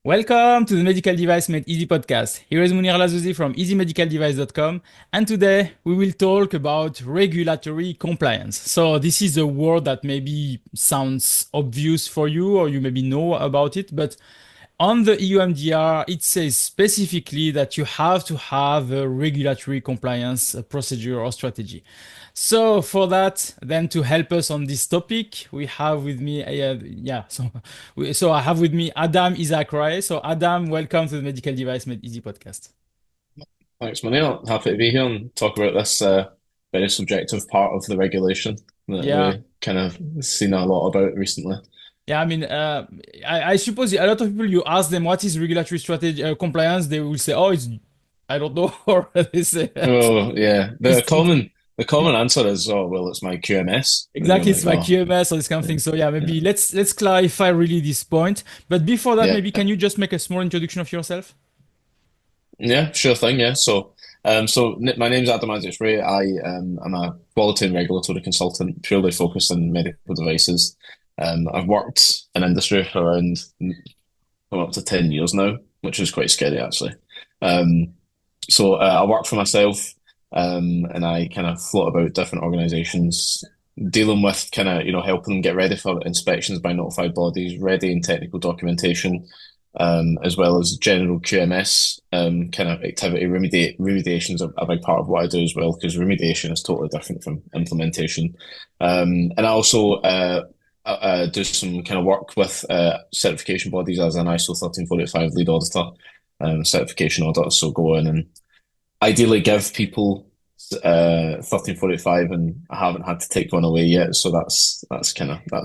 Welcome to the Medical Device Made Easy podcast. Here is Munir Lazouzi from easymedicaldevice.com, and today we will talk about regulatory compliance. So this is a word that maybe sounds obvious for you or you maybe know about it, but on the EU MDR, it says specifically that you have to have a regulatory compliance procedure or strategy. So for that, then to help us on this topic, we have with me, so I have with me Adam Isaacs Rae. So Adam, welcome to the Medical Device Made Easy podcast. Thanks, Manil. Happy to be here and talk about this very subjective part of the regulation that Yeah, we kind of seen a lot about recently. yeah. I suppose a lot of people, you ask them what is regulatory strategy compliance, they will say, "Oh, it's I don't know," or they say, Oh, yeah. The "It's common the common answer is, oh, well, it's my QMS. And you're exactly, it's like, my oh, QMS or this kind of yeah, thing." So yeah, yeah. maybe let's clarify really this point. But before that, Yeah, maybe can you just make a small introduction of yourself? yeah, sure thing. Yeah. My name's Adam Isaacs Ray. I'm a quality and regulatory consultant, purely focused on medical devices. I've worked in industry for around come up to 10 years now, which is quite scary actually. Um, I work for myself, and I kind of float about different organizations, dealing with kind of, helping them get ready for inspections by notified bodies, ready in technical documentation, as well as general QMS, kind of activity. Remediation is a big part of what I do as well, because remediation is totally different from implementation. And I also do some kind of work with certification bodies as an ISO 13485 lead auditor, certification auditor. So go in and ideally give people 13485, and I haven't had to take one away yet. So that's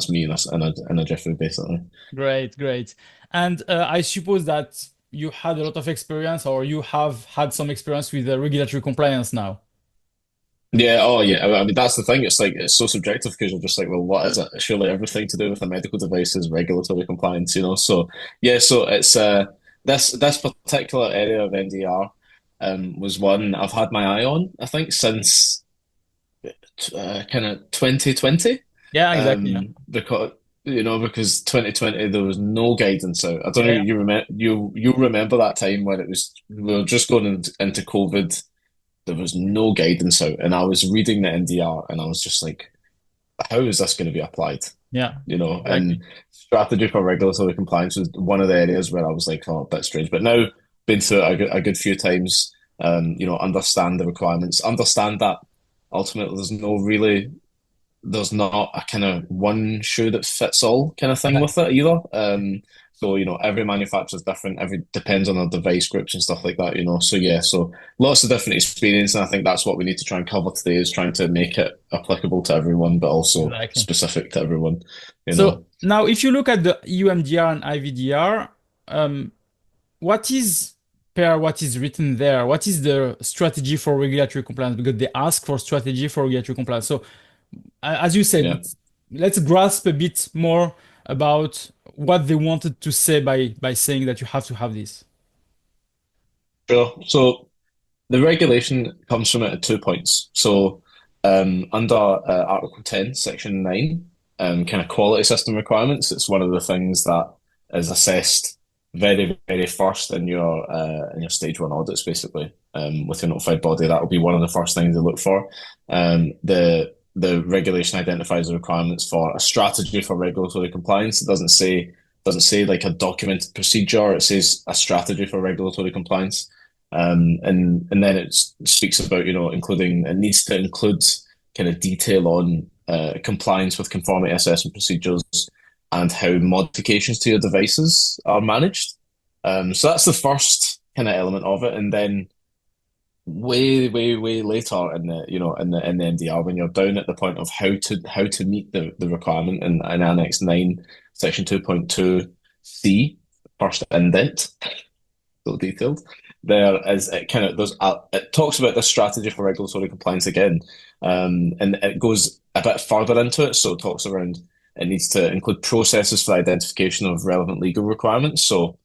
me in a jiffy basically. Great, great. And I suppose that you had a lot of experience, or you have had some experience with regulatory compliance now. Yeah, oh yeah. I mean, that's the thing. It's like it's so subjective because you're just like, well, what is it? Surely everything to do with a medical device is regulatory compliance, you know? So yeah, so it's this particular area of NDR was one I've had my eye on, I think, since kind of 2020. Yeah, exactly. Yeah, Because 2020 there was no guidance out. I don't know yeah, if you remember you remember that time when it was we were just going into COVID. There was no guidance out, and I was reading the NDR, and I was just like, "How is this going to be applied?" yeah, And exactly. strategy for regulatory compliance was one of the areas where I was like, "Oh, a bit strange." But now, been through it a good few times, understand the requirements, understand that ultimately there's not a kind of one shoe that fits all kind of thing Right. with it either. Every manufacturer is different. Every depends on the device groups and stuff like that. So lots of different experience, and I think that's what we need to try and cover today is trying to make it applicable to everyone, but also Exactly. specific to everyone. You So know, now, if you look at the EU MDR and IVDR, um, what is per what is written there? What is the strategy for regulatory compliance? Because they ask for strategy for regulatory compliance. So as you said, yeah, let's grasp a bit more about what they wanted to say by saying that you have to have this. sure. So the regulation comes from it at 2 points. So, under Article 10, Section 9, kind of quality system requirements, it's one of the things that is assessed very, very first in your stage one audits, basically. With your notified body, that will be one of the first things they look for. The regulation identifies the requirements for a strategy for regulatory compliance. It doesn't say like a documented procedure. It says a strategy for regulatory compliance. And then it speaks about, including, it needs to include kind of detail on compliance with conformity assessment procedures and how modifications to your devices are managed. So that's the first kind of element of it. And then way, way, way later in the MDR, when you're down at the point of how to meet the requirement in Annex 9, Section 2.2C, first indent, so detailed. There is it kind of it talks about the strategy for regulatory compliance again, and it goes a bit further into it. So it talks around it needs to include processes for identification of relevant legal requirements. So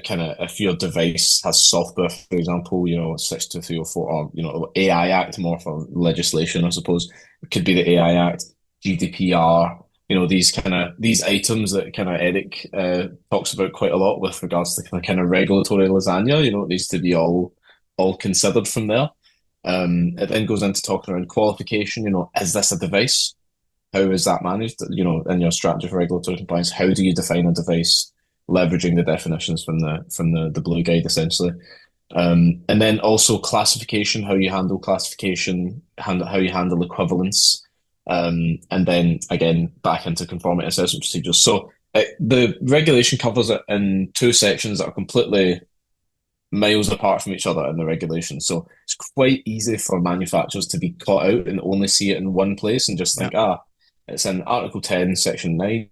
kind of if your device has software, for example, 62304 or AI Act more for legislation, I suppose it could be the AI Act, GDPR. these these items that kind of Eric talks about quite a lot with regards to the kind of regulatory lasagna. It needs to be all considered from there. It then goes into talking around qualification. Is this a device? How is that managed? In your strategy for regulatory compliance, how do you define a device, leveraging the definitions from the blue guide essentially? And then also classification, how you handle classification, how you handle equivalence, and then again back into conformity assessment procedures. So the regulation covers it in two sections that are completely miles apart from each other in the regulation. So it's quite easy for manufacturers to be caught out and only see it in one place and just Yeah. think, it's in Article 10, Section 9.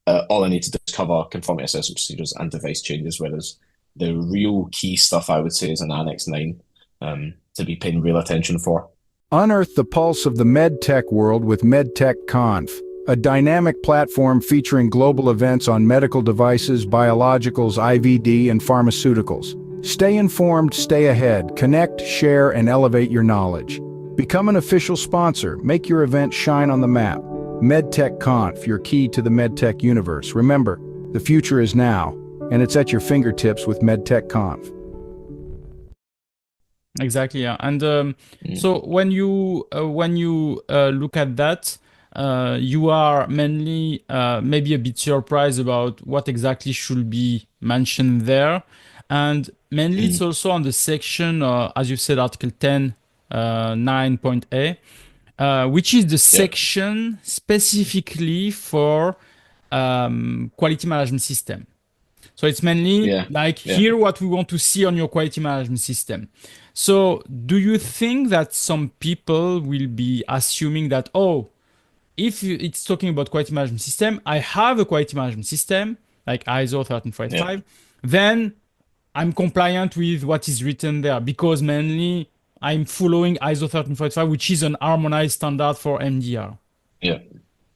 All I need to do is cover conformity assessment procedures and device changes, whereas the real key stuff I would say is in Annex 9 to be paying real attention for. Unearth the pulse of the medtech world with MedTech Conf, a dynamic platform featuring global events on medical devices, biologicals, IVD, and pharmaceuticals. Stay informed, stay ahead, connect, share, and elevate your knowledge. Become an official sponsor. Make your event shine on the map. MedTech Conf, your key to the medtech universe. Remember, the future is now, and it's at your fingertips with MedTech Conf. Exactly, yeah. And so when you look at that, you are mainly maybe a bit surprised about what exactly should be mentioned there. And mainly it's Mm. also on the section, as you said, Article 10, 9.a, which is the Yeah, section specifically for quality management system. So it's mainly yeah, like yeah, here what we want to see on your quality management system. So do you think that some people will be assuming that, oh, if it's talking about quality management system, I have a quality management system like ISO yeah. 13485, then I'm compliant with what is written there because mainly I'm following ISO 13485, which is an harmonized standard for MDR. Yeah,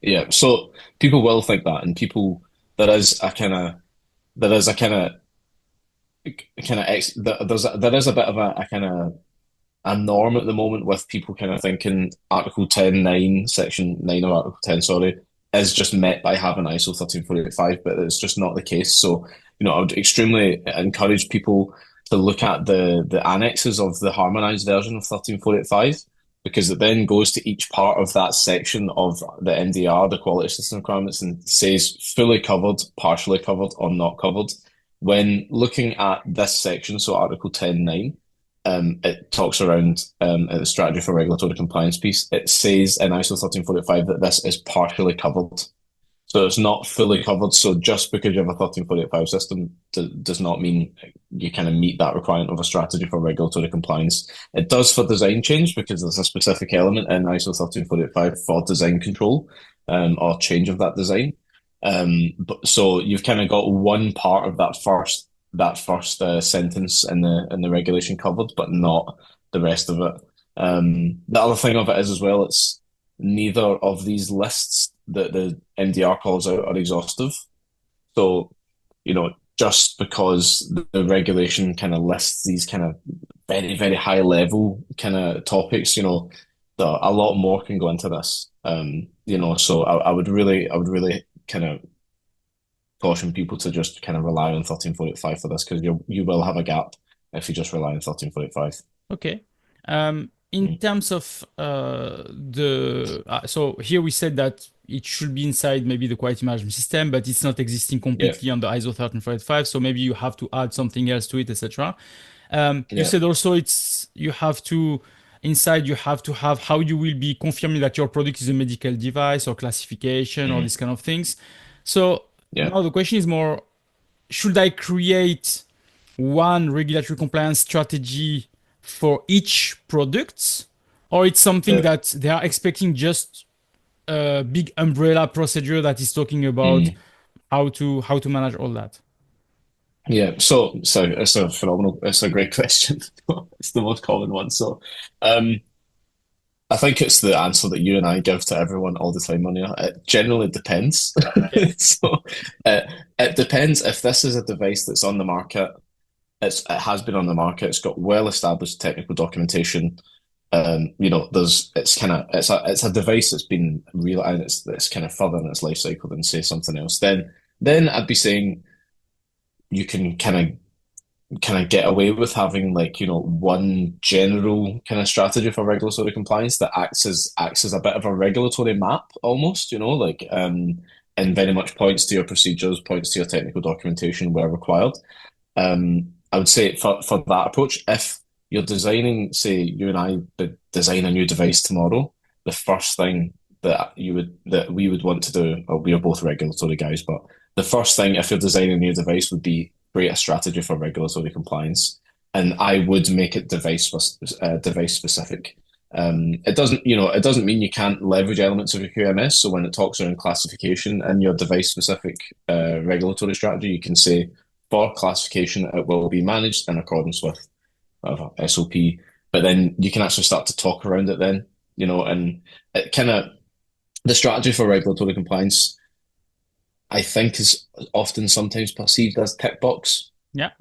yeah. So people will think that, and people there is a kind of there is a kind of ex there is a bit of a kind of a norm at the moment with people kind of thinking Article 10.9, Section 9 of Article 10, sorry, is just met by having ISO 13485, but it's just not the case. So, I would extremely encourage people to look at the annexes of the harmonized version of 13485, because it then goes to each part of that section of the MDR, the quality system requirements, and says fully covered, partially covered, or not covered. When looking at this section, so Article 10.9, it talks around the strategy for regulatory compliance piece. It says in ISO 13485 that this is partially covered. So it's not fully covered. So just because you have a 13485 system does not mean you kind of meet that requirement of a strategy for regulatory compliance. It does for design change because there's a specific element in ISO 13485 for design control or change of that design. But so you've kind of got one part of that first sentence in the regulation covered, but not the rest of it. The other thing of it is as well, it's neither of these lists that the MDR calls out are exhaustive. So, just because the regulation kind of lists these kind of very, very high level kind of topics, a lot more can go into this. So I would really kind of caution people to just kind of rely on 13485 for this because you will have a gap if you just rely on 13485. Okay. In terms of so here we said that it should be inside maybe the quality management system, but it's not existing Yeah, completely on the ISO 13485. So maybe you have to add something else to it, etc. You yeah, said also you have to inside you have to have how you will be confirming that your product is a medical device or classification or these kind of things. So yeah, now the question is more, should I create one regulatory compliance strategy for each product, or it's something yeah. that they are expecting just a big umbrella procedure that is talking about Mm. how to manage all that? Yeah, so it's a great question. It's the most common one. So, um, I think it's the answer that you and I give to everyone all the time, Monia. It generally depends. Okay. So, uh, it depends if this is a device that's on the market. It has been on the market. It's got well-established technical documentation. it's a device that's been real and it's kind of further in its life cycle than say something else. Then I'd be saying you can kind of get away with having like one general kind of strategy for regulatory compliance that acts as a bit of a regulatory map almost, and very much points to your procedures, points to your technical documentation where required. I would say for that approach, if you're designing, say you and I design a new device tomorrow, the first thing that we would want to do, well, we are both regulatory guys, but the first thing if you're designing a new device would be create a strategy for regulatory compliance, and I would make it device specific. It doesn't mean you can't leverage elements of your QMS. So when it talks around classification in your device specific regulatory strategy, you can say for classification it will be managed in accordance with SOP. But then you can actually start to talk around it then, and it kind of the strategy for regulatory compliance, I think, is often sometimes perceived as tick box. Yeah.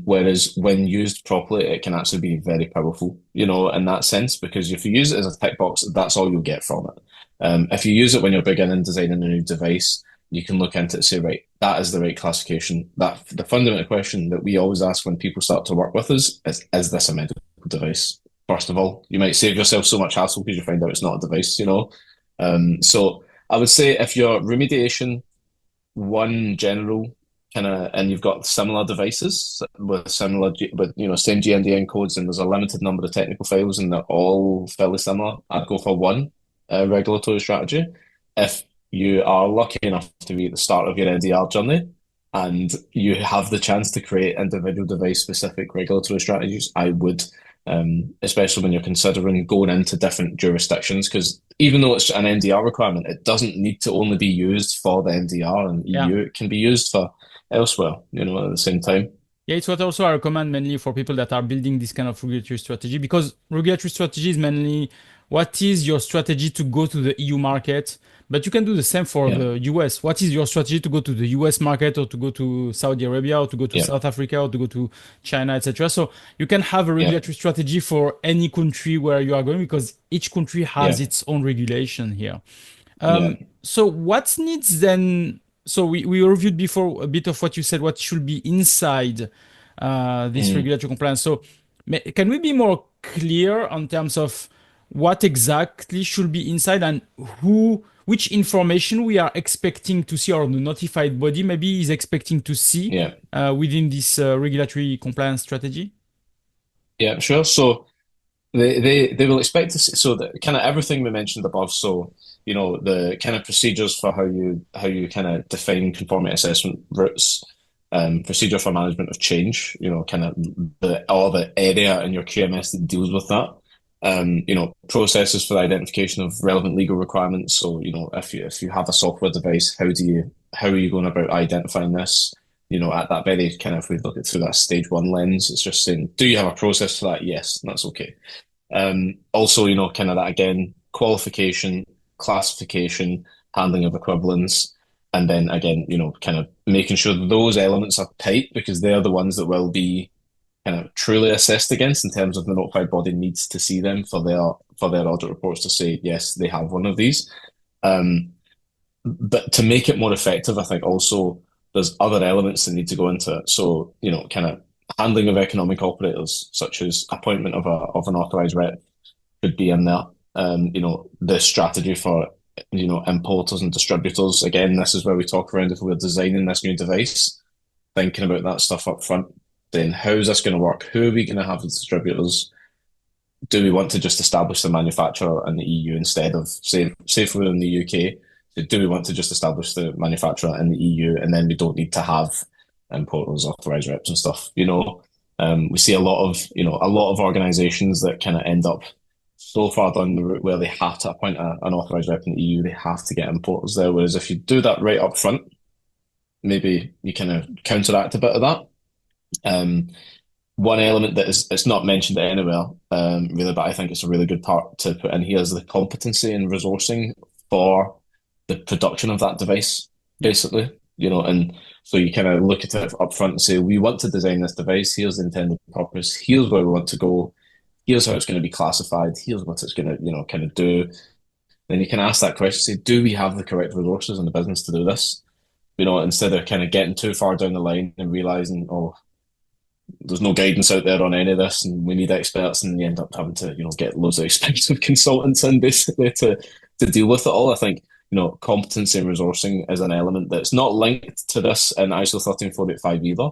Whereas when used properly, it can actually be very powerful, in that sense, because if you use it as a tick box, that's all you'll get from it. If you use it when you're beginning designing a new device, you can look into it and say, right, that is the right classification. That the fundamental question that we always ask when people start to work with us is this a medical device? First of all, you might save yourself so much hassle because you find out it's not a device, So I would say if your remediation, one general kind of, and you've got similar devices with same GMDN codes, and there's a limited number of technical files, and they're all fairly similar, I'd go for one regulatory strategy. If you are lucky enough to be at the start of your MDR journey, and you have the chance to create individual device specific regulatory strategies, I would, especially when you're considering going into different jurisdictions, because even though it's an MDR requirement, it doesn't need to only be used for the MDR and EU. It can be used for elsewhere, at the same time. Yeah, it's what also I recommend mainly for people that are building this kind of regulatory strategy, because regulatory strategy is mainly what is your strategy to go to the EU market, but you can do the same for the US. What is your strategy to go to the US market, or to go to Saudi Arabia, or to go to South Africa, or to go to China, etc. So you can have a regulatory strategy for any country where you are going, because each country has its own regulation here. So what needs then? So we reviewed before a bit of what you said, what should be inside this regulatory compliance. So can we be more clear in terms of what exactly should be inside, and which information we are expecting to see, or the notified body maybe is expecting to see within this regulatory compliance strategy? Yeah, sure. So they will expect to see, so that kind of everything we mentioned above. So the kind of procedures for how you kind of define conformity assessment routes, procedure for management of change, kind of all the area in your QMS that deals with that. Processes for the identification of relevant legal requirements. So, if you have a software device, how are you going about identifying this? At that very kind of, if we look at through that stage one lens, it's just saying, do you have a process for that? Yes, that's okay. Also, kind of that again, qualification, classification, handling of equivalence, and then again, kind of making sure that those elements are tight, because they're the ones that will be kind of truly assessed against in terms of the notified body needs to see them for their audit reports to say, yes, they have one of these. But to make it more effective, I think also there's other elements that need to go into it. So, kind of handling of economic operators, such as appointment of an authorized rep could be in there. The strategy for, importers and distributors. Again, this is where we talk around if we're designing this new device, thinking about that stuff up front. Then how's this going to work? Who are we going to have as distributors? Do we want to just establish the manufacturer in the EU instead of, say if we're in the UK, do we want to just establish the manufacturer in the EU, and then we don't need to have importers, authorized reps and stuff? We see a lot of organizations that kind of end up so far down the route where they have to appoint an authorized rep in the EU, they have to get importers there. Whereas if you do that right up front, maybe you kind of counteract a bit of that. One element that it's not mentioned anywhere, really, but I think it's a really good part to put in here is the competency and resourcing for the production of that device, basically. And so you kind of look at it up front and say, we want to design this device. Here's the intended purpose. Here's where we want to go. here's how it's going to be classified, here's what it's going to, kind of do. Then you can ask that question, say, do we have the correct resources in the business to do this? Instead of kind of getting too far down the line and realizing, oh, there's no guidance out there on any of this, and we need experts, and you end up having to, get loads of expensive consultants in basically to deal with it all. I think, competency and resourcing is an element that's not linked to this in ISO 13485 either.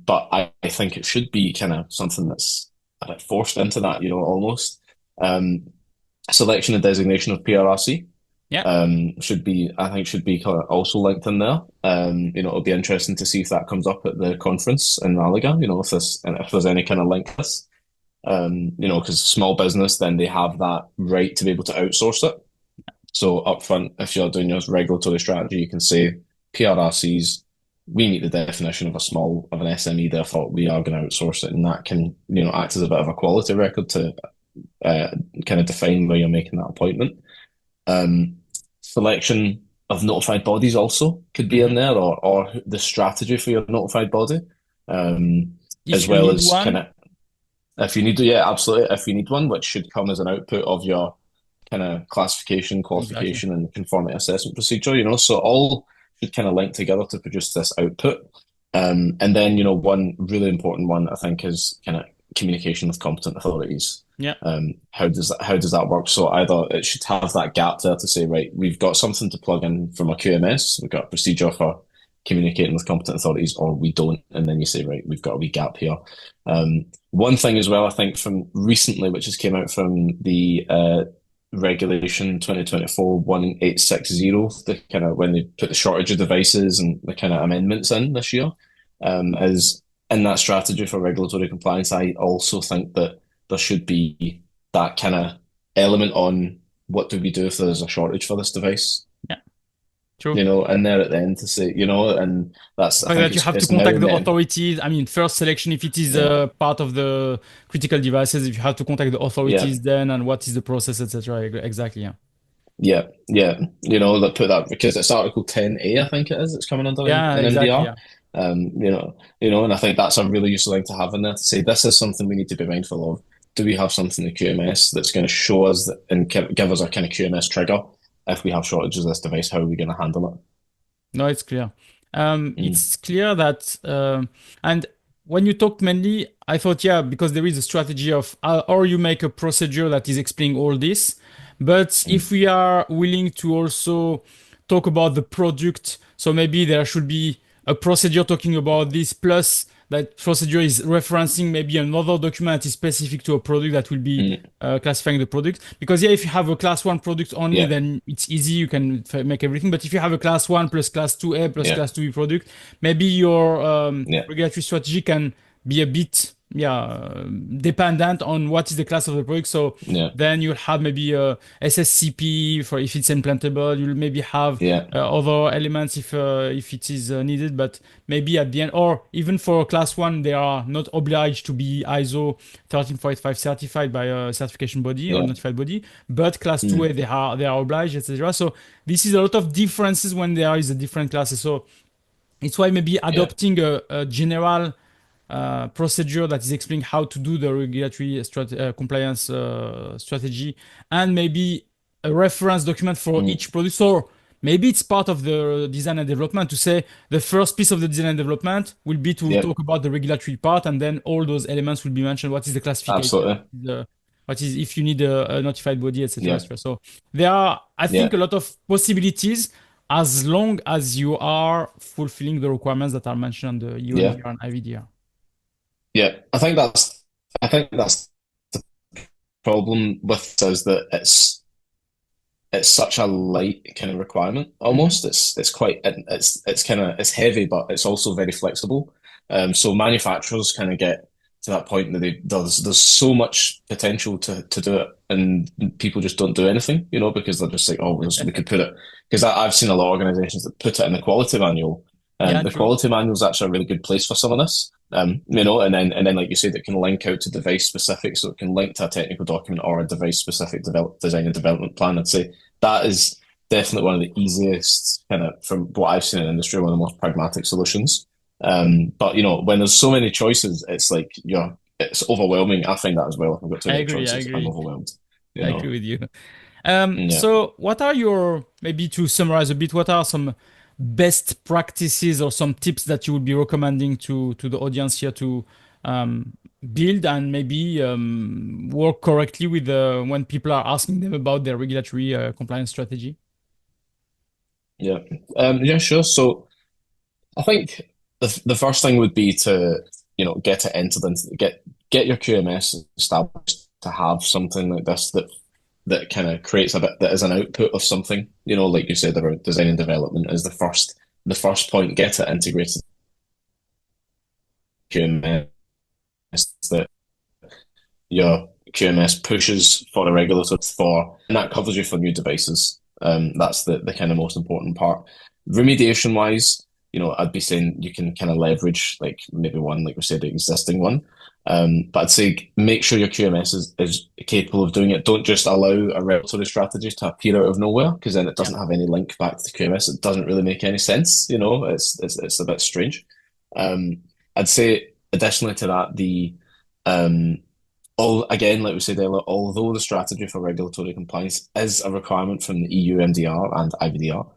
But I think it should be kind of something that's a bit forced into that, almost. Selection and designation of PRRC. Yeah. Should be kind of also linked in there. It'll be interesting to see if that comes up at the conference in Malaga, if there's any kind of link to this. Because small business, then they have that right to be able to outsource it. So upfront, if you're doing your regulatory strategy, you can say PRRCs, we meet the definition of an SME, therefore we are going to outsource it, and that can, act as a bit of a quality record to kind of define where you're making that appointment. Selection of notified bodies also could be in there, or the strategy for your notified body, as well as kind of, if you need to, yeah, absolutely. If you need one, which should come as an output of your kind of classification, qualification, and conformity assessment procedure, so all should kind of link together to produce this output. And then, one really important one, I think, is kind of communication with competent authorities. Yeah. How does that work? So either it should have that gap there to say, right, we've got something to plug in from a QMS, we've got a procedure for communicating with competent authorities, or we don't, and then you say, right, we've got a wee gap here. One thing as well, I think from recently, which has came out from the Regulation 2024-1860, the kind of when they put the shortage of devices and the kind of amendments in this year, is in that strategy for regulatory compliance. I also think that there should be that kind of element on what do we do if there's a shortage for this device. Yeah, true. And there at the end to say, and that's I think that you have to contact the authorities. I mean, first selection, if it is part of the critical devices, if you have to contact the authorities then, and what is the process, etc. Exactly, yeah. Yeah. They put that because it's Article 10A, I think it is. It's coming under an exactly, MDR. Yeah. And I think that's a really useful thing to have in there to say this is something we need to be mindful of. Do we have something in the QMS that's going to show us and give us a kind of QMS trigger if we have shortages of this device? How are we going to handle it? No, it's clear. It's clear that, and when you talked mainly, I thought, because there is a strategy of, or you make a procedure that is explaining all this. But if we are willing to also talk about the product, so maybe there should be a procedure talking about this, plus that procedure is referencing maybe another document that is specific to a product that will be classifying the product. Because if you have a class 1 product only, then it's easy, you can make everything. But if you have a class 1 plus class 2A plus class 2B product, maybe your regulatory strategy can be a bit dependent on what is the class of the product. So then you'll have maybe a SSCP for if it's implantable. You'll maybe have other elements if it is needed. But maybe at the end, or even for class 1, they are not obliged to be ISO 13485 certified by a certification body or notified body. But class 2A, they are obliged, etc. So this is a lot of differences when there is a different classes. So it's why maybe adopting a general procedure that is explaining how to do the regulatory compliance strategy, and maybe a reference document for each product. So maybe it's part of the design and development to say the first piece of the design and development will be to talk about the regulatory part, and then all those elements will be mentioned. What is the classification? What is if you need a notified body, etc. So there are, I think, a lot of possibilities as long as you are fulfilling the requirements that are mentioned on the EU MDR and IVDR. Yeah, I think that's the problem with is that it's such a light kind of requirement almost. It's heavy, but it's also very flexible. So manufacturers kind of get to that point that there's so much potential to do it, and people just don't do anything, because they're just like, oh, we could put it, because I've seen a lot of organizations that put it in the quality manual. The quality manual is actually a really good place for some of this. And then like you said, it can link out to device specific, so it can link to a technical document or a device specific design and development plan. I'd say that is definitely one of the easiest, kind of from what I've seen in the industry, one of the most pragmatic solutions. But when there's so many choices, it's like you're it's overwhelming. I find that as well. If I've got to I make agree. I choices, I'm agree. overwhelmed. I agree with you. Yeah, So what are your, maybe to summarize a bit, what are some best practices or some tips that you would be recommending to the audience here to um, build and maybe work correctly with when people are asking them about their regulatory compliance strategy? yeah, yeah, sure. So I think the first thing would be to, get it entered into get your QMS established to have something like this that kind of creates a bit that is an output of something. Like you said about design and development is the first point. Get it integrated QMS that your QMS pushes for a regulator and that covers you for new devices. That's the kind of most important part. Remediation wise, I'd be saying you can kind of leverage like maybe one, like we said, the existing one. But I'd say make sure your QMS is capable of doing it. Don't just allow a regulatory strategy to appear out of nowhere, because then it doesn't have any link back to the QMS. It doesn't really make any sense. It's a bit strange. I'd say additionally to that, all again, like we said earlier, although the strategy for regulatory compliance is a requirement from the EU MDR and IVDR,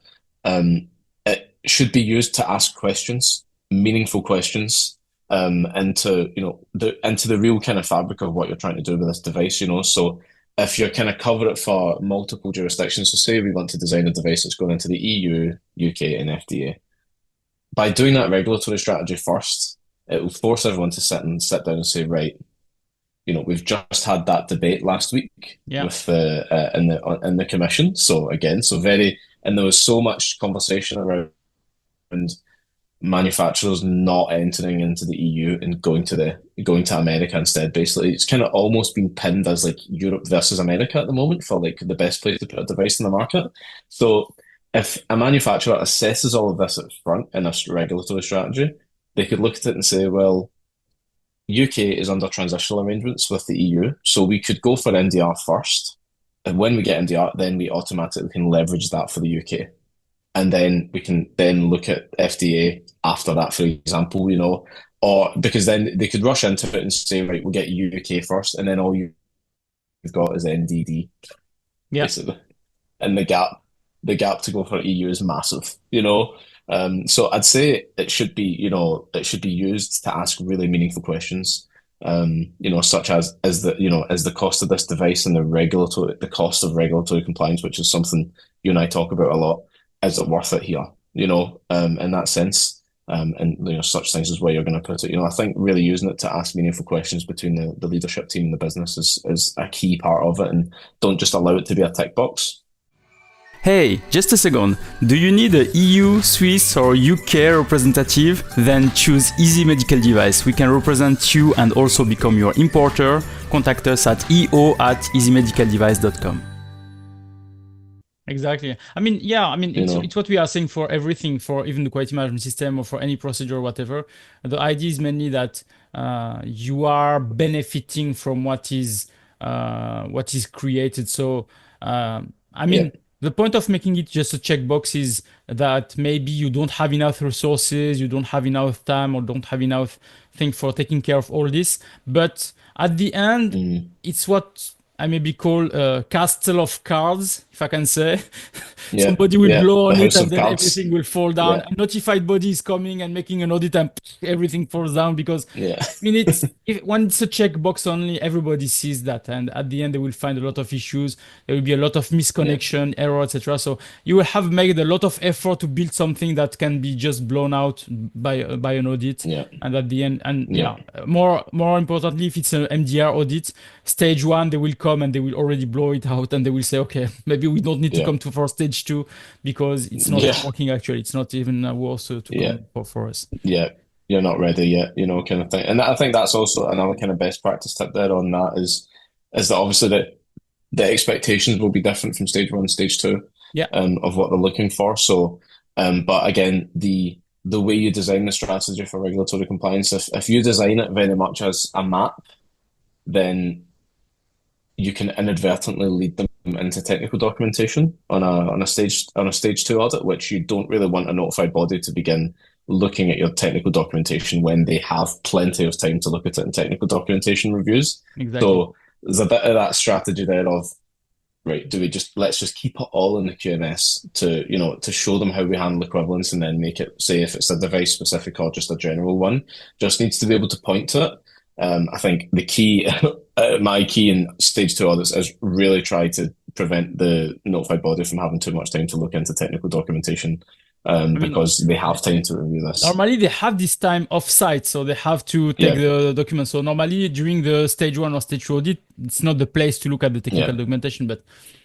it should be used to ask questions, meaningful questions, into the real kind of fabric of what you're trying to do with this device. So if you're kind of cover it for multiple jurisdictions, so say we want to design a device that's going into the EU, UK, and FDA. By doing that regulatory strategy first, it will force everyone to sit down and say, right, we've just had that debate last week Yeah. with in the commission. So again, and there was so much conversation around manufacturers not entering into the EU and going to America instead. Basically, it's kind of almost been pinned as like Europe versus America at the moment for like the best place to put a device in the market. So if a manufacturer assesses all of this up front in a regulatory strategy, they could look at it and say, well, UK is under transitional arrangements with the EU, so we could go for MDR first. And when we get MDR, then we automatically can leverage that for the UK. And then we can then look at FDA after that, for example, or because then they could rush into it and say, right, we'll get UK first, and then all you've got is NDD, basically. And the gap to go for EU is massive, So I'd say it should be used to ask really meaningful questions, such as is the cost of this device and the cost of regulatory compliance, which is something you and I talk about a lot. Is it worth it here? In that sense, and such things as where you're going to put it. I think really using it to ask meaningful questions between the leadership team and the business is a key part of it, and don't just allow it to be a tick box. Hey, just a second. Do you need a EU, Swiss or UK representative? Then choose Easy Medical Device. We can represent you and also become your importer. Contact us at eo@easymedicaldevice.com. Exactly. It's what we are saying for everything, for even the quality management system or for any procedure or whatever. The idea is mainly that you are benefiting from what is created. So, the point of making it just a checkbox is that maybe you don't have enough resources, you don't have enough time, or don't have enough thing for taking care of all this. But at the end, it's what I maybe call a castle of cards, if I can say. Somebody will blow on it and then everything will fall down. A notified body is coming and making an audit and everything falls down because when it's a checkbox only, everybody sees that. And at the end, they will find a lot of issues. There will be a lot of misconnection, error, etc. So you will have made a lot of effort to build something that can be just blown out by an audit. And at the end, more importantly, if it's an MDR audit, stage 1, they will come and they will already blow it out and they will say, okay, maybe we don't need to come to for stage 2 because it's not working actually. It's not even worth to come for us. Yeah, you're not ready yet, kind of thing. And I think that's also another kind of best practice tip there on that is that obviously the expectations will be different from stage 1 and stage 2 of what they're looking for. So, but again, the way you design the strategy for regulatory compliance, if you design it very much as a map, then you can inadvertently lead them into technical documentation on a stage 2 audit, which you don't really want a notified body to begin looking at your technical documentation when they have plenty of time to look at it in technical documentation reviews. Exactly. So there's a bit of that strategy there of, right, do we just let's just keep it all in the QMS to, to show them how we handle equivalence and then make it, say if it's a device specific or just a general one, just needs to be able to point to it. I think the key, my key in stage two audits is really try to prevent the notified body from having too much time to look into technical documentation, because they have time to review this. Normally they have this time off-site, so they have to take the document. So normally during the stage one or stage two audit, it's not the place to look at the technical documentation, but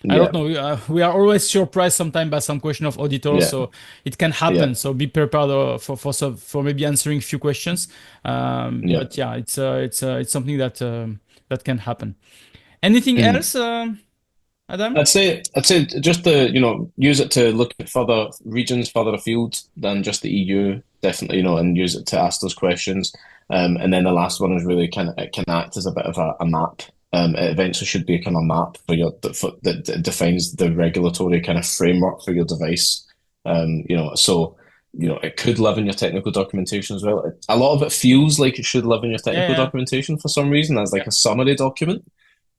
I don't know. We are always surprised sometimes by some question of auditors, so it can happen. So be prepared for maybe answering a few questions. But yeah, it's something that that can happen. Anything else, Adam? I'd say just to, use it to look at further regions further afield than just the EU, definitely, and use it to ask those questions. And then the last one is really it can act as a bit of a map. It eventually should be a kind of map that defines the regulatory kind of framework for your device. So it could live in your technical documentation as well. A lot of it feels like it should live in your technical documentation for some reason as like a summary document.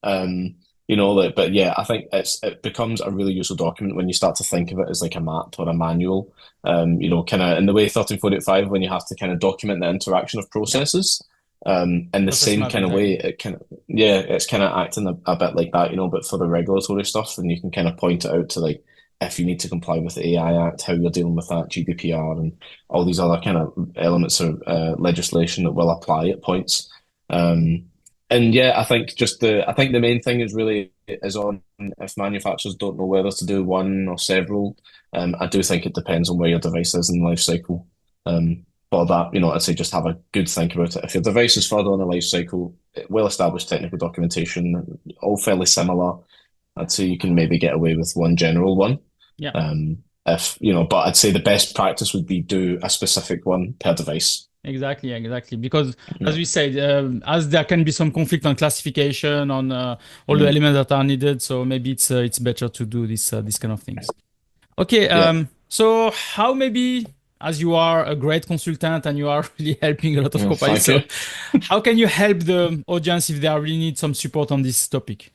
But yeah, I think it becomes a really useful document when you start to think of it as like a map or a manual. Kind of in the way 13485 when you have to kind of document the interaction of processes. In the same kind of way, it's kind of acting a bit like that, but for the regulatory stuff, and you can kind of point it out to like if you need to comply with the AI Act, how you're dealing with that, GDPR, and all these other kind of elements of legislation that will apply at points. And yeah, I think the main thing is on if manufacturers don't know whether to do one or several. I do think it depends on where your device is in the life cycle. For that, I'd say just have a good think about it. If your device is further on the life cycle, well-established technical documentation, all fairly similar, I'd say you can maybe get away with one general one. Yeah. But I'd say the best practice would be do a specific one per device. Exactly. Because as we said, as there can be some conflict on classification on all the elements that are needed, so maybe it's better to do this kind of things. Okay. So how maybe, as you are a great consultant and you are really helping a lot of companies, so how can you help the audience if they really need some support on this topic?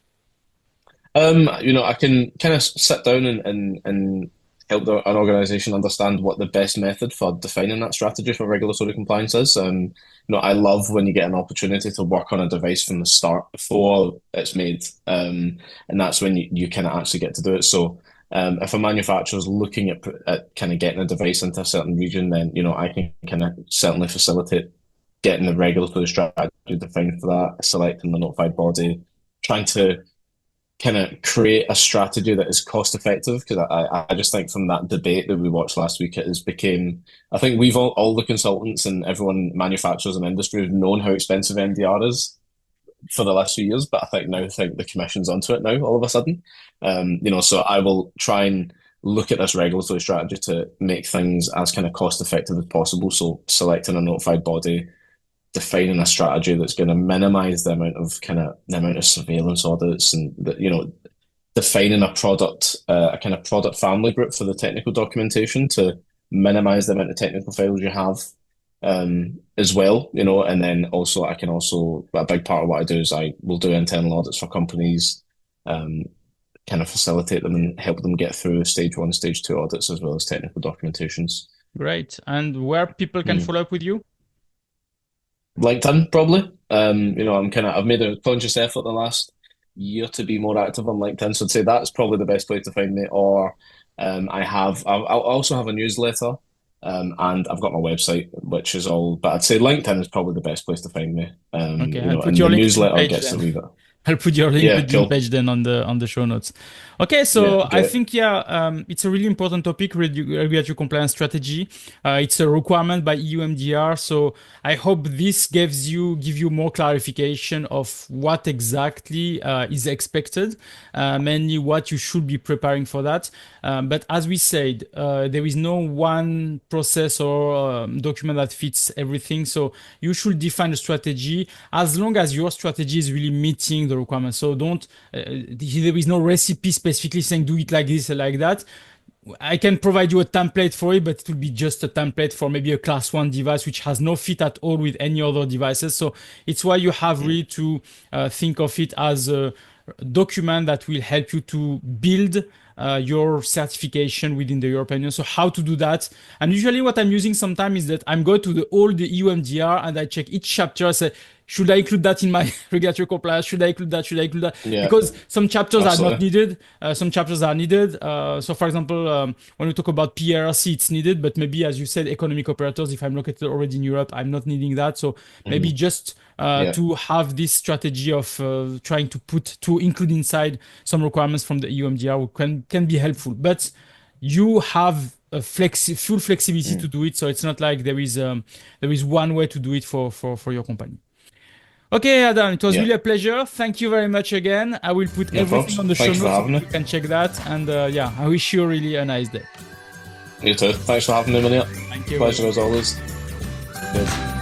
I can kind of sit down and help an organization understand what the best method for defining that strategy for regulatory compliance is. I love when you get an opportunity to work on a device from the start before it's made, and that's when you kind of actually get to do it. So if a manufacturer is looking at kind of getting a device into a certain region, then I can kind of certainly facilitate getting the regulatory strategy defined for that, selecting the notified body, trying to kind of create a strategy that is cost effective, because I just think from that debate that we watched last week, I think we've all the consultants and everyone, manufacturers and industry, have known how expensive MDR is for the last few years, but I think the commission's onto it now all of a sudden. So I will try and look at this regulatory strategy to make things as kind of cost effective as possible. So selecting a notified body, defining a strategy that's going to minimize the amount of surveillance audits, and defining a kind of product family group for the technical documentation to minimize the amount of technical files you have, as well, and then also a big part of what I do is I will do internal audits for companies, kind of facilitate them and help them get through stage 1, stage 2 audits as well as technical documentations. Great. And where people can follow up with you? LinkedIn, probably. I've made a conscious effort the last year to be more active on LinkedIn, so I'd say that's probably the best place to find me. Or I'll also have a newsletter, and I've got my website, which is all. But I'd say LinkedIn is probably the best place to find me. Okay, and the newsletter gets to leave it. I'll put your LinkedIn page then on the show notes. Okay, so I think it's a really important topic, regulatory compliance strategy. It's a requirement by EU MDR, so I hope this give you more clarification of what exactly is expected, mainly what you should be preparing for that. But as we said, there is no one process or document that fits everything, so you should define a strategy as long as your strategy is really meeting the requirements. So there is no recipe specifically saying do it like this or like that. I can provide you a template for it, but it will be just a template for maybe a class 1 device, which has no fit at all with any other devices. So it's why you have really to think of it as a document that will help you to build your certification within the European Union. So how to do that? And usually what I'm using sometimes is that I'm going to all the EU MDR and I check each chapter. I say, should I include that in my regulatory compliance? Should I include that? Should I include that? Yeah. Because some chapters are not Absolutely. needed. Some chapters are needed. So for example, when we talk about PRC, it's needed, but maybe, as you said, economic operators, if I'm located already in Europe, I'm not needing that. So maybe just Yeah. to have this strategy of trying to include inside some requirements from the EU MDR can be helpful. But you have a full flexibility to do it. So it's not like there is one way to do it for your company. Okay, Adam, it was Yeah. really a pleasure. Thank you very much again. I will put No everything probs. on the show Thanks for notes so having me. you can check that. And yeah, I wish you really a nice day. You too. Thanks for having me, Munir. Thank you. Pleasure as always. Cheers.